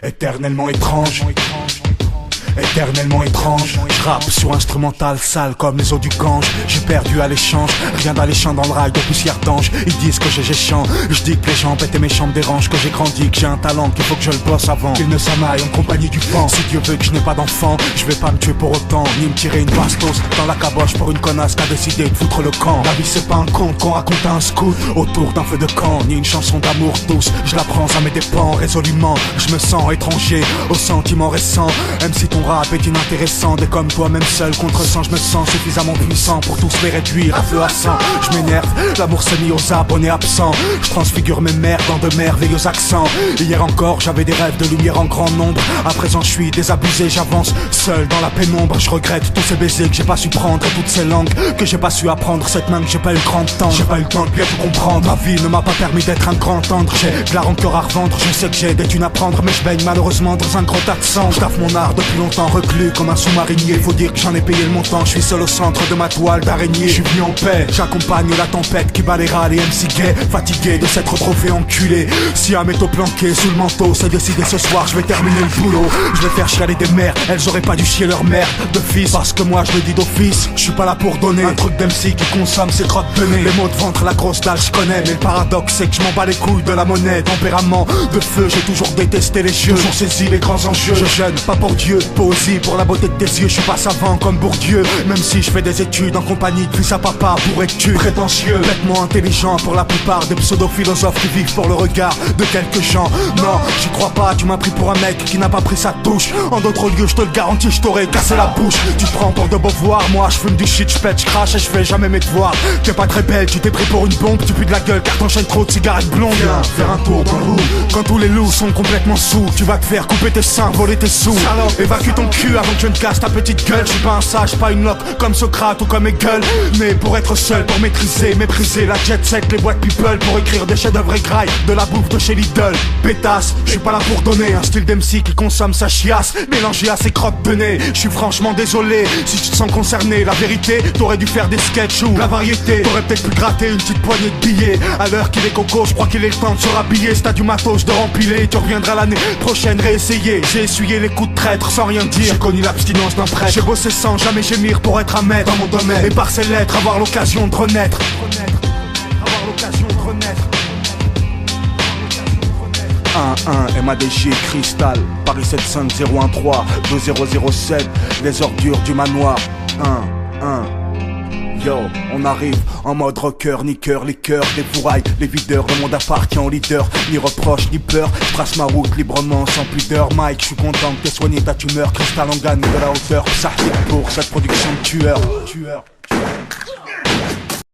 Éternellement étrange, éternellement étrange. Je rappe sur instrumental sale comme les eaux du Gange. J'ai perdu à l'échange, rien d'alléchant dans le rail de poussière d'ange. Ils disent que j'ai chant, je dis que les gens bêtes et méchants me dérangent. Que j'ai grandi, que j'ai un talent, qu'il faut que je le bosse avant qu'il ne s'amaille en compagnie du vent. Si Dieu veut que je n'ai pas d'enfant, je vais pas me tuer pour autant, ni me tirer une bastos dans la caboche pour une connasse qui a décidé de foutre le camp. La vie c'est pas un conte qu'on raconte à un scout autour d'un feu de camp, ni une chanson d'amour douce. Je la prends à mes dépens résolument. Je me sens étranger aux sentiments récents. Même si ton rap est inintéressant, et comme toi même seul contre 100, je me sens suffisamment puissant pour tous les réduire à feu à sang. Je m'énerve, l'amour s'est mis aux abonnés absents. Je transfigure mes mères dans de merveilleux accents. Hier encore j'avais des rêves de lumière en grand nombre. À présent je suis désabusé, j'avance seul dans la pénombre. Je regrette tous ces baisers que j'ai pas su prendre et toutes ces langues que j'ai pas su apprendre. Cette main que j'ai pas eu le grand temps, j'ai pas eu le temps de bien tout comprendre. Ma vie ne m'a pas permis d'être un grand tendre. J'ai de la rancœur à revendre, je sais que j'ai des thunes à prendre, mais je baigne malheureusement dans un gros tas de sang. Je taffe mon art depuis longtemps reclus comme un sous-marinier. Faut dire que j'en ai payé le montant, je suis seul au centre de ma toile d'araignée. Je suis venu en paix, j'accompagne la tempête qui bat les rats, les MC gays, fatigués de s'être trop fait enculer. Si un métaux planqué sous le manteau, c'est décidé ce soir, je vais terminer le boulot. Je vais faire chialer des mères, elles auraient pas dû chier leur mère de fils. Parce que moi je le dis d'office, je suis pas là pour donner un truc d'MC qui consomme ses crottes de nez. Les mots de ventre, la grosse dalle, je connais, mais le paradoxe c'est que je m'en bats les couilles de la monnaie. Tempérament de feu, j'ai toujours détesté les jeux, toujours saisi les grands enjeux. Je jeûne, pas pour Dieu, poésie pour la beauté de tes yeux. Je suis pas savant comme Bourdieu, même si je fais des études en compagnie de fils à papa. Pourrais-tu prétentieux, bêtement intelligent pour la plupart des pseudo-philosophes qui vivent pour le regard de quelques gens. Non, j'y crois pas, tu m'as pris pour un mec qui n'a pas pris sa douche. En d'autres lieux, je te le garantis, je t'aurais cassé la bouche. Tu te prends pour de Beauvoir, moi je fume du shit, je pète, je crache et je fais jamais mes devoirs. T'es pas très belle, tu t'es pris pour une bombe, tu pues de la gueule car t'enchaînes trop de cigarettes blondes. Viens faire un tour dans le roue, quand tous les loups sont complètement sous. Tu vas te faire couper tes seins, voler tes sous. Salope, évacue ton cul avant que je ne casse ta petite gueule. Je suis pas un sage, pas une loque comme Socrate ou comme Hegel. Mais pour être seul, pour maîtriser, mépriser la jet set, les boîtes people, pour écrire des chefs-d'œuvre et graille de la bouffe de chez Lidl. Pétasse, je suis pas là pour donner un style d'MC qui consomme sa chiasse mélangé à ses crottes de nez. Je suis franchement désolé si tu te sens concerné. La vérité, t'aurais dû faire des sketchs ou la variété. T'aurais peut-être pu gratter une petite poignée de billets. À l'heure qu'il est coco, je crois qu'il est le temps de se rhabiller. Si t'as du matos de rempiler, tu reviendras l'année prochaine réessayer. J'ai essuyé les coups de traître sans rien dire. J'ai connu l'abstinence d'un prêtre. J'ai bossé sans jamais gémir pour être un maître dans mon domaine. Et par ces lettres, avoir l'occasion de renaître. Avoir l'occasion de renaître. 1-1 MADJ Cristal Paris 75013 2007 Les ordures du manoir 1-1 Yo, on arrive en mode rocker, ni cœur, les cœurs, les fourrailles, les videurs, le monde appartient aux leaders, ni reproche, ni peur, je trace ma route librement, sans pudeur. Mike, je suis content que t'aies soigné ta tumeur, Cristal en gagne de la hauteur, ça pour cette production de tueur.